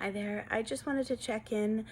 Hi there. I just wanted to check in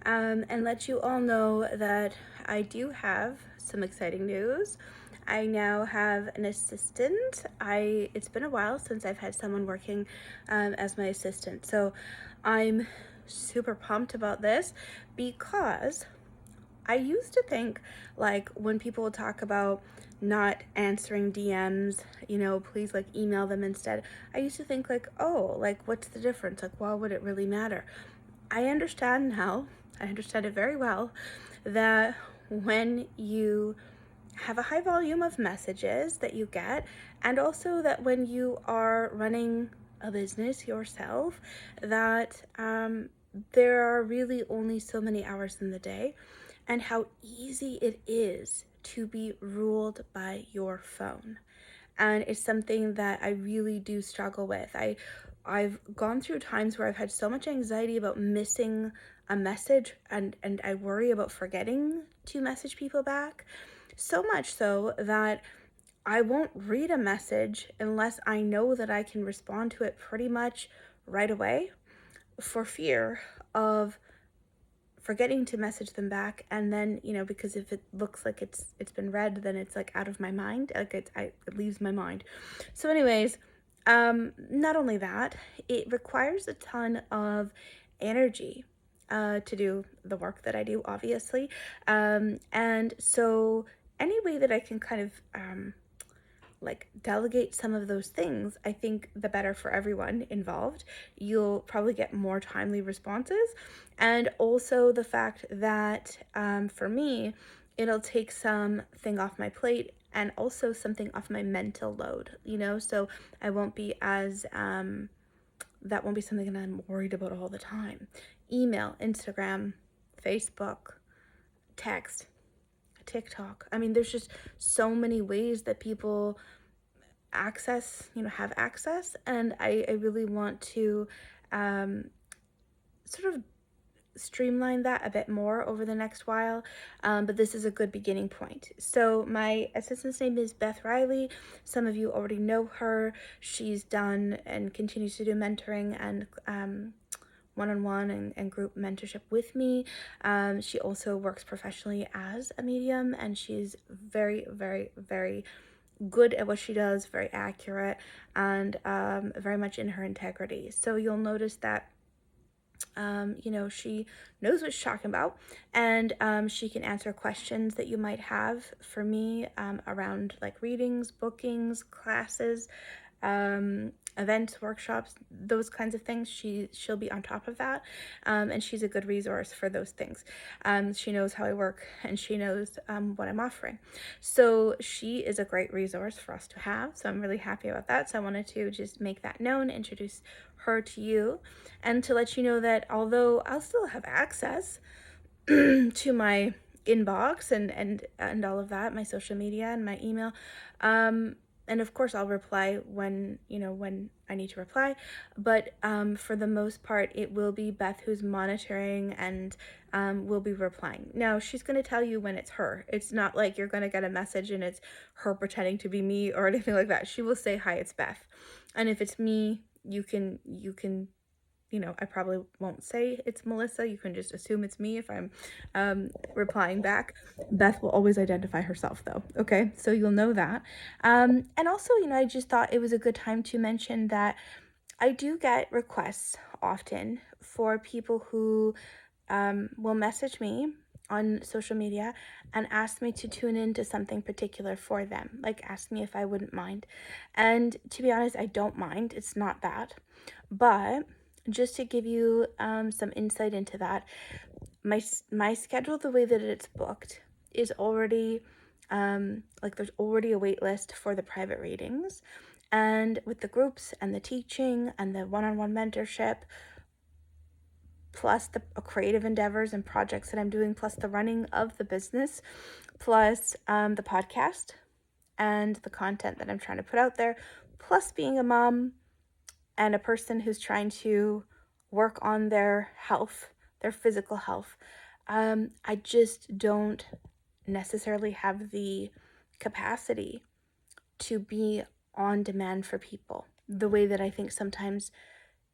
and let you all know that I do have some exciting news. I now have an assistant. It's been a while since I've had someone working as my assistant, so I'm super pumped about this because I used to think, like, when people would talk about not answering DMs, please like email them instead. I used to think, like, oh, like, what's the difference? Like, why would it really matter? I understand now, I understand it very well, that when you have a high volume of messages that you get, and also that when you are running a business yourself, that there are really only so many hours in the day, and how easy it is to be ruled by your phone. And it's something that I really do struggle with. I've gone through times where I've had so much anxiety about missing a message, and I worry about forgetting to message people back. So much so that I won't read a message unless I know that I can respond to it pretty much right away, for fear of forgetting to message them back. And then, because if it looks like it's been read, then it's like out of my mind, like it leaves my mind. So anyways, not only that, it requires a ton of energy to do the work that I do, obviously. And so any way that I can kind of like delegate some of those things, I think the better for everyone involved. You'll probably get more timely responses. And also the fact that for me, it'll take something off my plate and also something off my mental load, so I won't be as that won't be something that I'm worried about all the time. Email, Instagram, Facebook, text, TikTok. I mean, there's just so many ways that people have access. And I really want to sort of streamline that a bit more over the next while. But this is a good beginning point. So my assistant's name is Beth Riley. Some of you already know her. She's done and continues to do mentoring and one-on-one and group mentorship with me. She also works professionally as a medium, and she's very, very, very good at what she does, very accurate, and very much in her integrity. So you'll notice that she knows what she's talking about, and she can answer questions that you might have for me around like readings, bookings, classes, events, workshops, those kinds of things. She'll be on top of that, and she's a good resource for those things. She knows how I work, and she knows what I'm offering. So she is a great resource for us to have. So I'm really happy about that. So I wanted to just make that known, introduce her to you, and to let you know that although I'll still have access to my inbox and all of that, my social media and my email, and of course I'll reply when I need to reply, but for the most part it will be Beth who's monitoring and will be replying. Now she's going to tell you when it's her. It's not like you're going to get a message and it's her pretending to be me or anything like that. She will say, "Hi, it's Beth." And if it's me, you can I probably won't say it's Melissa. You can just assume it's me if I'm replying back. Beth will always identify herself though. Okay, so you'll know that. And also, I just thought it was a good time to mention that I do get requests often for people who will message me on social media and ask me to tune into something particular for them, like ask me if I wouldn't mind. And to be honest, I don't mind. It's not bad. But just to give you some insight into that, my schedule, the way that it's booked, is already like there's already a wait list for the private readings, and with the groups and the teaching and the one-on-one mentorship, plus the creative endeavors and projects that I'm doing, plus the running of the business, plus the podcast and the content that I'm trying to put out there, plus being a mom and a person who's trying to work on their health, their physical health. I just don't necessarily have the capacity to be on demand for people the way that I think sometimes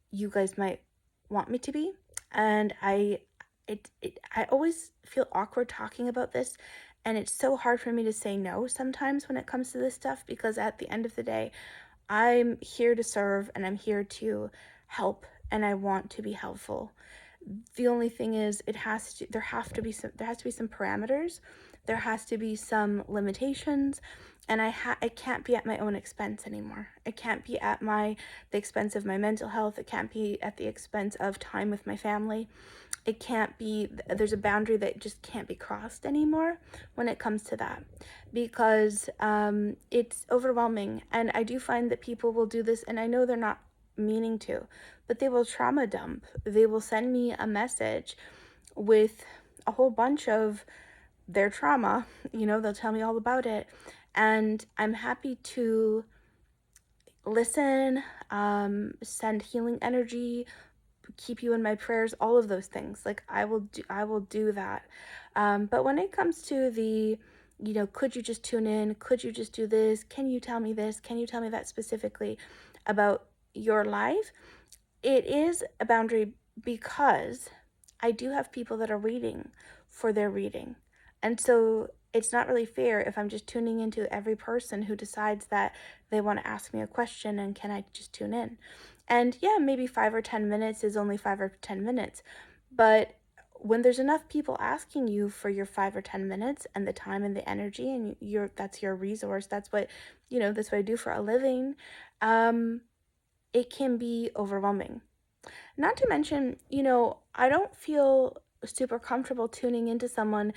you guys might want me to be. And I always feel awkward talking about this, and it's so hard for me to say no sometimes when it comes to this stuff, because at the end of the day, I'm here to serve and I'm here to help and I want to be helpful. The only thing is there has to be some parameters. There has to be some limitations, and I can't be at my own expense anymore. It can't be at the expense of my mental health. It can't be at the expense of time with my family. It can't be, there's a boundary that just can't be crossed anymore when it comes to that, because it's overwhelming. And I do find that people will do this, and I know they're not meaning to, but they will trauma dump. They will send me a message with a whole bunch of their trauma. They'll tell me all about it, and I'm happy to listen, send healing energy, keep you in my prayers, all of those things. Like, I will do that. But when it comes to the, could you just tune in? Could you just do this? Can you tell me this? Can you tell me that specifically about your life? It is a boundary, because I do have people that are waiting for their reading. And so it's not really fair if I'm just tuning into every person who decides that they want to ask me a question and can I just tune in. And yeah, maybe 5 or 10 minutes is only 5 or 10 minutes. But when there's enough people asking you for your 5 or 10 minutes and the time and the energy, and that's your resource, that's what I do for a living, it can be overwhelming. Not to mention, I don't feel super comfortable tuning into someone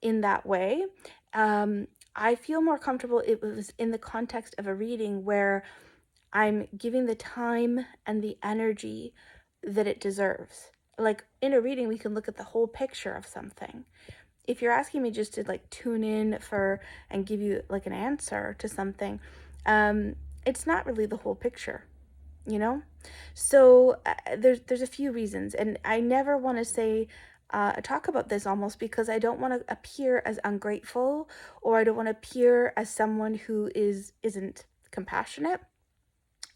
in that way. I feel more comfortable it was in the context of a reading where I'm giving the time and the energy that it deserves. Like, in a reading, we can look at the whole picture of something. If you're asking me just to like tune in for and give you like an answer to something, it's not really the whole picture, you know? So there's a few reasons, and I never want to say talk about this almost because I don't want to appear as ungrateful, or I don't want to appear as someone who isn't compassionate.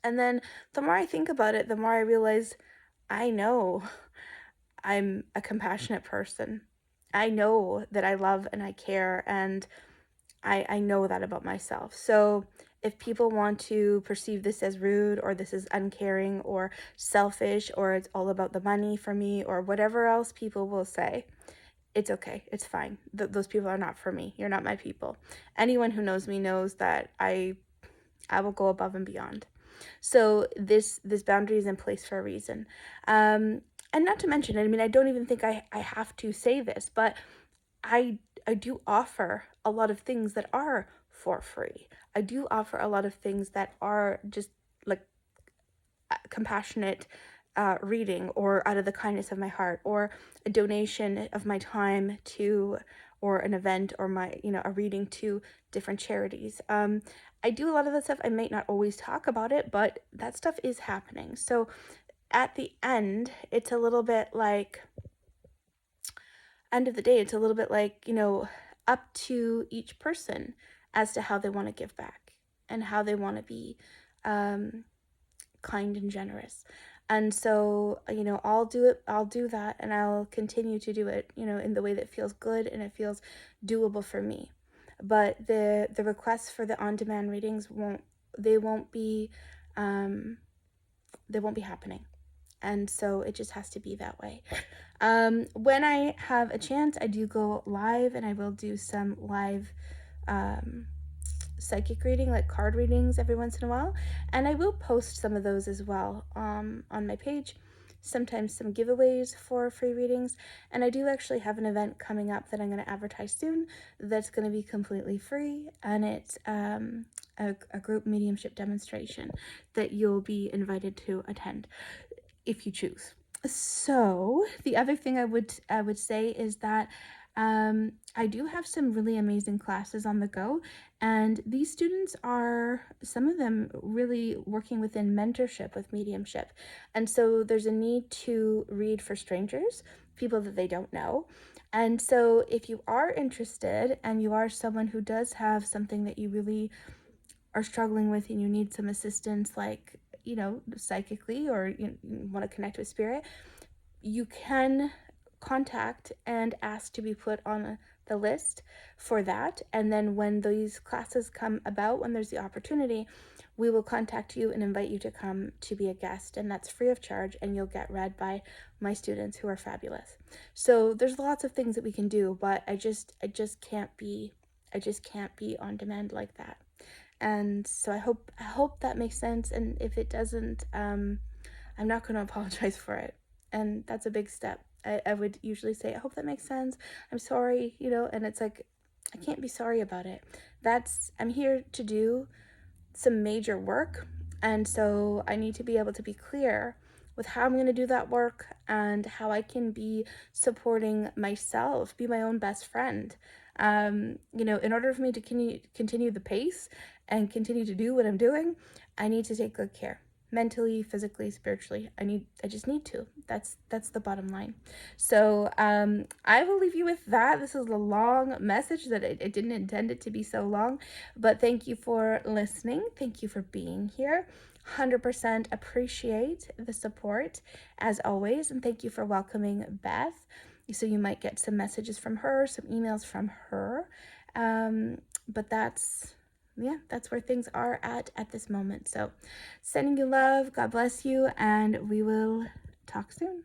And then the more I think about it, the more I realize I know I'm a compassionate person. I know that I love and I care, and I know that about myself. So if people want to perceive this as rude, or this is uncaring or selfish, or it's all about the money for me, or whatever else people will say, it's okay. It's fine. Those people are not for me. You're not my people. Anyone who knows me knows that I will go above and beyond. So this boundary is in place for a reason. And not to mention, I mean, I don't even think I have to say this, but I do offer a lot of things that are for free. I do offer a lot of things that are just like compassionate reading, or out of the kindness of my heart, or a donation of my time to, or an event, or a reading to different charities. I do a lot of that stuff. I might not always talk about it, but that stuff is happening. So at the end, it's a little bit like, end of the day, it's a little bit like, up to each person as to how they want to give back and how they want to be kind and generous. And so, I'll do that, and I'll continue to do it, in the way that feels good and it feels doable for me. But the requests for the on-demand readings won't be happening. And so it just has to be that way. When I have a chance, I do go live, and I will do some live psychic reading, like card readings, every once in a while. And I will post some of those as well on my page. Sometimes some giveaways for free readings. And I do actually have an event coming up that I'm going to advertise soon that's going to be completely free. And it's a group mediumship demonstration that you'll be invited to attend if you choose. So the other thing I would say is that I do have some really amazing classes on the go, and these students are, some of them, really working within mentorship with mediumship. And so there's a need to read for strangers, people that they don't know. And so if you are interested, and you are someone who does have something that you really are struggling with and you need some assistance, like you know, psychically, or you want to connect with spirit, you can contact and ask to be put on the list for that. And then when these classes come about, when there's the opportunity, we will contact you and invite you to come to be a guest, and that's free of charge, and you'll get read by my students who are fabulous. So there's lots of things that we can do, but I just can't be on demand like that. And so I hope that makes sense, and if it doesn't, I'm not going to apologize for it. And that's a big step. I would usually say, I hope that makes sense. I'm sorry, you know, and it's like, I can't be sorry about it. I'm here to do some major work. And so I need to be able to be clear with how I'm going to do that work and how I can be supporting myself, be my own best friend. You know, in order for me to continue the pace and continue to do what I'm doing, I need to take good care. Mentally, physically, spiritually. I just need to. That's the bottom line. So I will leave you with that. This is a long message that I didn't intend it to be so long, but thank you for listening. Thank you for being here. 100% appreciate the support as always, and thank you for welcoming Beth. So you might get some messages from her, some emails from her, but that's where things are at this moment. So sending you love, God bless you, and we will talk soon.